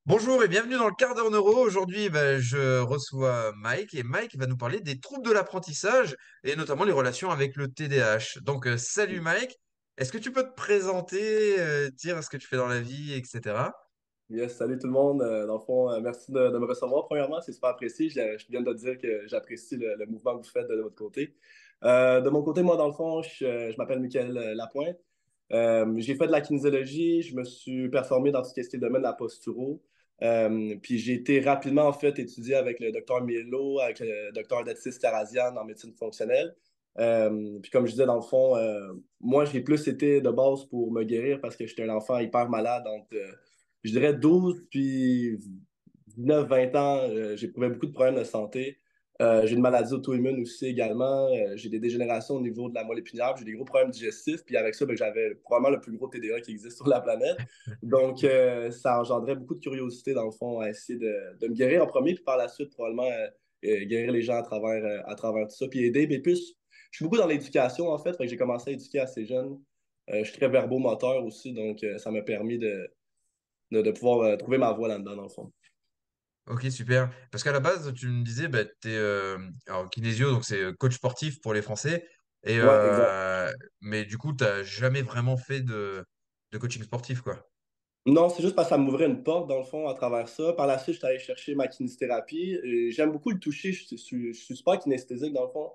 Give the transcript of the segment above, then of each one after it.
Bonjour et bienvenue dans le quart d'heure neuro. Aujourd'hui, je reçois Mike et Mike va nous parler des troubles de l'apprentissage et notamment les relations avec le TDAH. Salut Mike, est-ce que tu peux te présenter, dire ce que tu fais dans la vie, etc. Yes, salut tout le monde. Dans le fond, merci de me recevoir. Premièrement, c'est super apprécié. Je viens de dire que j'apprécie le mouvement que vous faites de votre côté. De mon côté, moi, dans le fond, je m'appelle Mickaël Lapointe. J'ai fait de la kinésiologie. Je me suis performé dans tout ce qui est le domaine de la posturo. Puis j'ai été rapidement, en fait, étudié avec le docteur Milo, avec le docteur Datis Tarazian en médecine fonctionnelle. Puis comme je disais, dans le fond, moi, j'ai plus été de base pour me guérir parce que j'étais un enfant hyper malade entre je dirais 12 puis 19-20 ans, j'éprouvais beaucoup de problèmes de santé. J'ai une maladie auto-immune aussi également. J'ai des dégénérations au niveau de la moelle épinière. J'ai des gros problèmes digestifs. Puis avec ça, ben, j'avais probablement le plus gros TDA qui existe sur la planète. Donc, ça engendrait beaucoup de curiosité, dans le fond, à essayer de me guérir en premier. Puis par la suite, probablement, guérir les gens à travers tout ça. Puis aider. Mais plus, je suis beaucoup dans l'éducation, en fait. Fait que j'ai commencé à éduquer assez jeune. Je suis très verbomoteur aussi. Donc, ça m'a permis de pouvoir trouver ma voie là-dedans, dans le fond. Ok, super. Parce qu'à la base, tu me disais, tu es alors, kinésio, donc c'est coach sportif pour les Français. Et, Ouais, exact. mais du coup, tu n'as jamais vraiment fait de coaching sportif, quoi. Non, c'est juste parce que ça m'ouvrait une porte, dans le fond, à travers ça. Par la suite, je suis allé chercher ma kinésithérapie. J'aime beaucoup le toucher. Je suis super kinesthésique, dans le fond.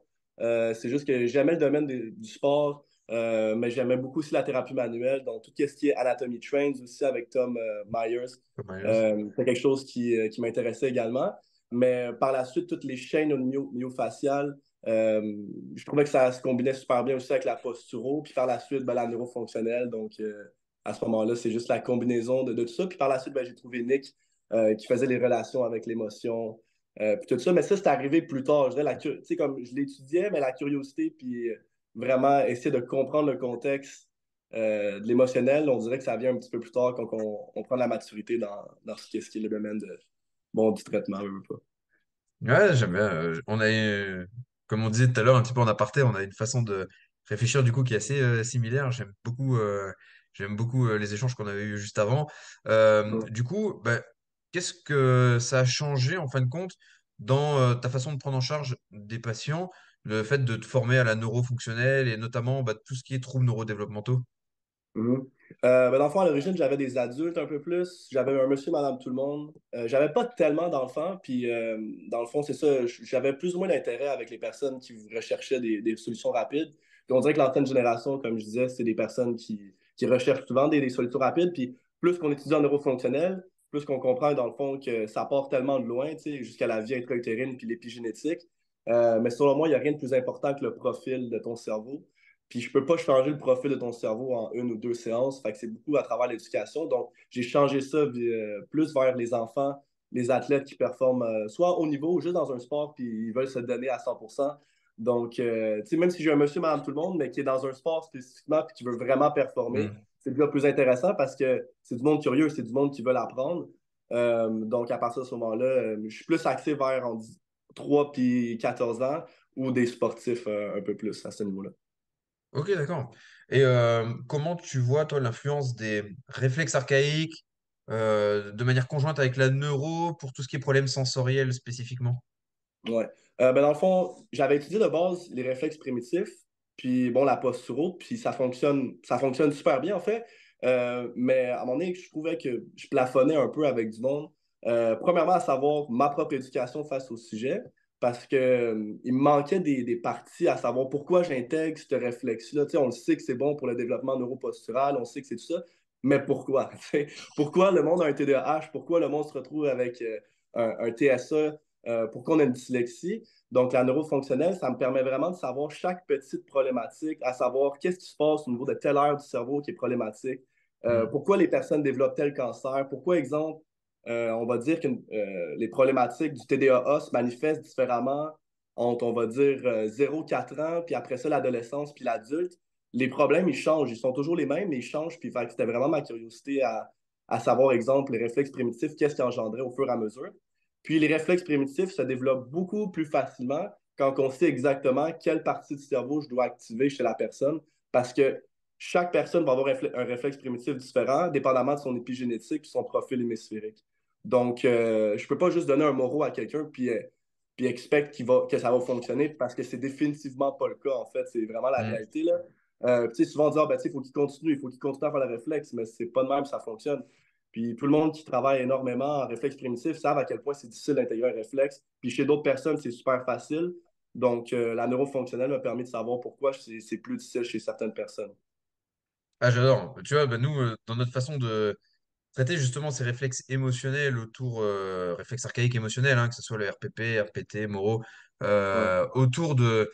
C'est juste que j'aimais le domaine du sport, mais j'aimais beaucoup aussi la thérapie manuelle. Donc, tout ce qui est Anatomy Trains aussi avec Tom Myers, Comme Myers. c'est quelque chose qui m'intéressait également. Mais par la suite, toutes les chaînes myofaciales, je trouvais que ça se combinait super bien aussi avec la posturo. Puis par la suite, ben, la neurofonctionnelle. Donc, à ce moment-là, c'est juste la combinaison de tout ça. Puis par la suite, ben, j'ai trouvé Nick qui faisait les relations avec l'émotion, puis tout ça. Mais ça, c'est arrivé plus tard. Je dirais, tu sais, comme je l'étudiais, mais la curiosité, puis vraiment essayer de comprendre le contexte de l'émotionnel, on dirait que ça vient un petit peu plus tard quand on prend la maturité dans ce qui est le domaine du traitement, je veux pas. Ouais, j'aime bien. On a, comme on disait tout à l'heure, un petit peu en aparté, on a une façon de réfléchir du coup qui est assez similaire. J'aime beaucoup les échanges qu'on avait eus juste avant. Mhm. Qu'est-ce que ça a changé en fin de compte dans ta façon de prendre en charge des patients, le fait de te former à la neurofonctionnelle et notamment tout ce qui est troubles neurodéveloppementaux? Mhm. Ben, dans le fond, à l'origine, j'avais des adultes un peu plus. J'avais un monsieur, madame, tout le monde. J'avais pas tellement d'enfants. Puis, dans le fond, c'est ça. J'avais plus ou moins d'intérêt avec les personnes qui recherchaient des solutions rapides. Puis, on dirait que l'ancienne génération, comme je disais, c'est des personnes qui recherchent souvent des solutions rapides. Puis, plus qu'on étudie en neurofonctionnel, plus qu'on comprend, dans le fond, que ça part tellement de loin, tu sais, jusqu'à la vie intra-utérine puis l'épigénétique. Mais selon moi, il n'y a rien de plus important que le profil de ton cerveau. Puis je peux pas changer le profil de ton cerveau en une ou deux séances. Fait que c'est beaucoup à travers l'éducation. Donc, j'ai changé ça plus vers les enfants, les athlètes qui performent soit au niveau ou juste dans un sport, puis ils veulent se donner à 100%. Donc, tu sais, même si j'ai un monsieur, madame, tout le monde, mais qui est dans un sport spécifiquement, puis qui veut vraiment performer, Hmm. c'est déjà plus intéressant parce que c'est du monde curieux, c'est du monde qui veut apprendre. Donc, à partir de ce moment-là, je suis plus axé vers 3 puis 14 ans ou des sportifs un peu plus à ce niveau-là. Ok, d'accord. Et comment tu vois, toi, l'influence des réflexes archaïques de manière conjointe avec la neuro pour tout ce qui est problème sensoriel spécifiquement? Ouais. Ben dans le fond, j'avais étudié de base les réflexes primitifs, puis bon, la posturo, puis ça fonctionne super bien en fait. Mais à un moment donné, je trouvais que je plafonnais un peu avec du monde. Premièrement, à savoir ma propre éducation face au sujet, parce que il me manquait des parties à savoir pourquoi j'intègre ce réflexe-là. Tu sais, on le sait que c'est bon pour le développement neuropostural, on sait que c'est tout ça, mais pourquoi? Tu sais, pourquoi le monde a un TDAH? Pourquoi le monde se retrouve avec un TSA? Pourquoi on a une dyslexie. Donc, la neurofonctionnelle, ça me permet vraiment de savoir chaque petite problématique, à savoir qu'est-ce qui se passe au niveau de telle aire du cerveau qui est problématique, Hmm. pourquoi les personnes développent tel cancer, pourquoi, exemple, on va dire que les problématiques du TDAA se manifestent différemment entre, on va dire, 0-4 ans, puis après ça, l'adolescence, puis l'adulte. Les problèmes, ils changent. Ils sont toujours les mêmes, mais ils changent. Puis, fait que c'était vraiment ma curiosité à savoir, exemple, les réflexes primitifs, qu'est-ce qui engendrait au fur et à mesure. Puis les réflexes primitifs se développent beaucoup plus facilement quand on sait exactement quelle partie du cerveau je dois activer chez la personne, parce que chaque personne va avoir un réflexe primitif différent, dépendamment de son épigénétique et son profil hémisphérique. Donc, je peux pas juste donner un moro à quelqu'un puis expect que ça va fonctionner parce que c'est définitivement pas le cas, en fait. C'est vraiment la Hmm. réalité, là. Tu sais, souvent on dit, ah, ben, tu sais, il faut qu'il continue à faire le réflexe, mais c'est pas de même que ça fonctionne. Puis tout le monde qui travaille énormément en réflexe primitif savent à quel point c'est difficile d'intégrer un réflexe. Puis chez d'autres personnes, c'est super facile. Donc, la neurofonctionnelle m'a permis de savoir pourquoi c'est plus difficile chez certaines personnes. Ah, j'adore. Tu vois, bah, nous, dans notre façon de traiter justement ces réflexes émotionnels autour, réflexes archaïques émotionnels, hein, que ce soit le RPP, RPT, Moro, Ouais. autour de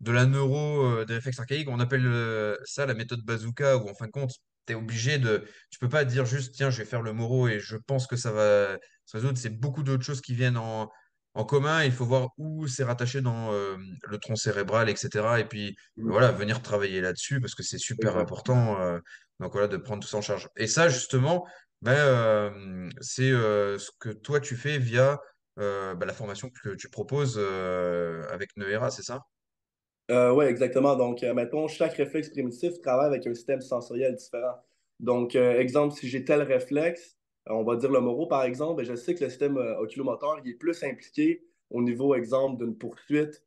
la neuro, des réflexes archaïques, on appelle ça la méthode bazooka, où en fin de compte, tu peux pas dire juste, tiens, je vais faire le Moro et je pense que ça va se résoudre. C'est beaucoup d'autres choses qui viennent en commun. Il faut voir où c'est rattaché dans le tronc cérébral, etc. Et puis, Mhm. voilà, venir travailler là-dessus parce que c'est super Exact. important. Donc voilà, de prendre tout ça en charge. Et ça, justement, ben, c'est ce que toi tu fais via la formation que tu proposes avec Neuera, c'est ça? Oui, exactement. Donc, mettons, chaque réflexe primitif travaille avec un système sensoriel différent. Donc, exemple, si j'ai tel réflexe, on va dire le moro par exemple, ben, je sais que le système oculomoteur il est plus impliqué au niveau, exemple, d'une poursuite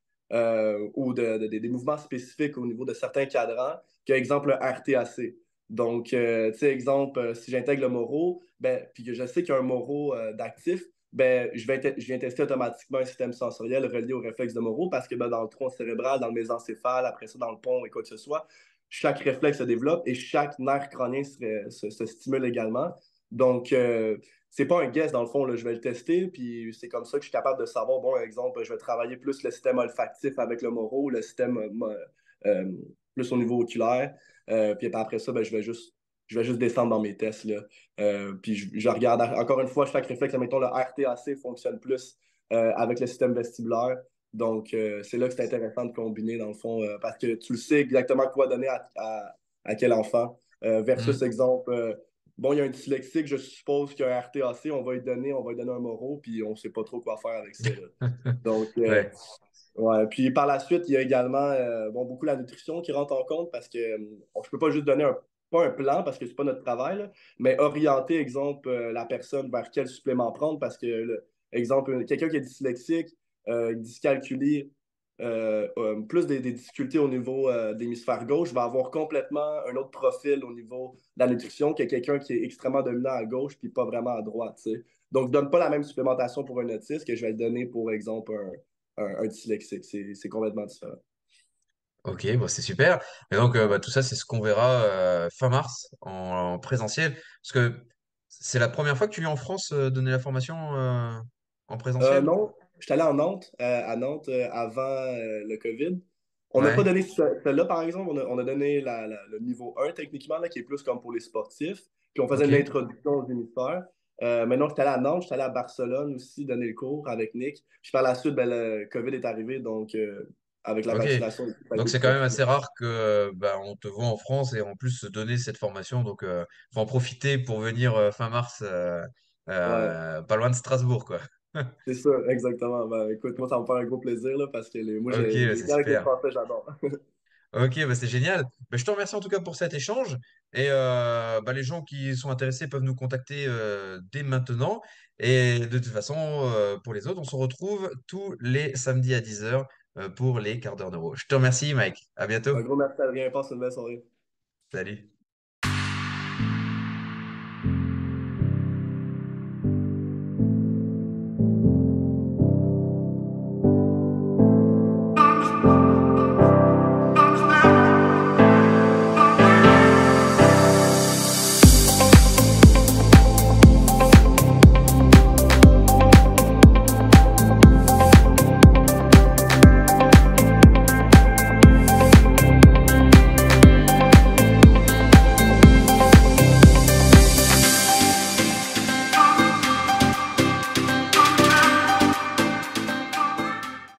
ou des mouvements spécifiques au niveau de certains cadrans que, exemple, le RTAC. Donc, tu sais, exemple, si j'intègre le moro, ben, puis que je sais qu'il y a un moro d'actif, ben, je viens tester automatiquement un système sensoriel relié au réflexe de Moro parce que ben, dans le tronc cérébral, dans le mésencéphale, après ça, dans le pont et quoi que ce soit, chaque réflexe se développe et chaque nerf crânien se stimule également. Donc, c'est pas un guess dans le fond, là, je vais le tester, puis c'est comme ça que je suis capable de savoir, bon, exemple, je vais travailler plus le système olfactif avec le Moro, le système euh, plus au niveau oculaire, puis après ça, ben, je vais juste descendre dans mes tests, là. Puis je regarde encore une fois chaque réflexe. Mettons, le RTAC fonctionne plus avec le système vestibulaire. Donc, c'est là que c'est intéressant de combiner, dans le fond, parce que tu le sais exactement quoi donner à quel enfant. Versus, Hmm. exemple, bon, il y a un dyslexique, je suppose qu'il y a un RTAC, on va lui donner un moro, puis on ne sait pas trop quoi faire avec ça, là. Donc, Ouais. ouais. Puis par la suite, il y a également bon, beaucoup la nutrition qui rentre en compte parce que je peux pas juste donner pas un plan parce que c'est pas notre travail, là, mais orienter, exemple, la personne vers quel supplément prendre parce que, exemple, quelqu'un qui est dyslexique, dyscalculie, plus des difficultés au niveau de l'hémisphère gauche, va avoir complètement un autre profil au niveau de la nutrition que quelqu'un qui est extrêmement dominant à gauche puis pas vraiment à droite, tu sais. Donc, je donne pas la même supplémentation pour un autiste que je vais le donner pour exemple un dyslexique. C'est complètement différent. Ok, bon, c'est super. Et donc, tout ça, c'est ce qu'on verra fin mars en présentiel. Parce que c'est la première fois que tu viens en France donner la formation en présentiel? Non, je suis allé en Nantes, à Nantes avant le COVID. On n'a pas Ouais. donné celle-là, par exemple. On a donné le niveau 1 techniquement, là, qui est plus comme pour les sportifs. Puis on faisait Ok. une introduction aux hémisphères. Maintenant, j'étais allé à Nantes, j'étais allé à Barcelone aussi donner le cours avec Nick. Puis par la suite, ben, le COVID est arrivé, donc avec la Ok. vaccination, ça a Donc, été c'est plus quand même compliqué. assez rare que on te voit en France et en plus se donner cette formation. Donc, faut en profiter pour venir fin mars, Ouais. pas loin de Strasbourg, quoi. C'est ça, exactement. Ben, écoute, moi, ça me fait un gros plaisir là, parce que moi, Ok, bah, les c'est liens avec les super. Français, j'adore. Ok, bah, c'est génial. Bah, je te remercie en tout cas pour cet échange. Et les gens qui sont intéressés peuvent nous contacter dès maintenant. Et de toute façon, pour les autres, on se retrouve tous les samedis à 10h pour les quarts d'heure neuro. Je te remercie, Mike. À bientôt. Un gros merci à Adrien, passe une belle soirée. Salut.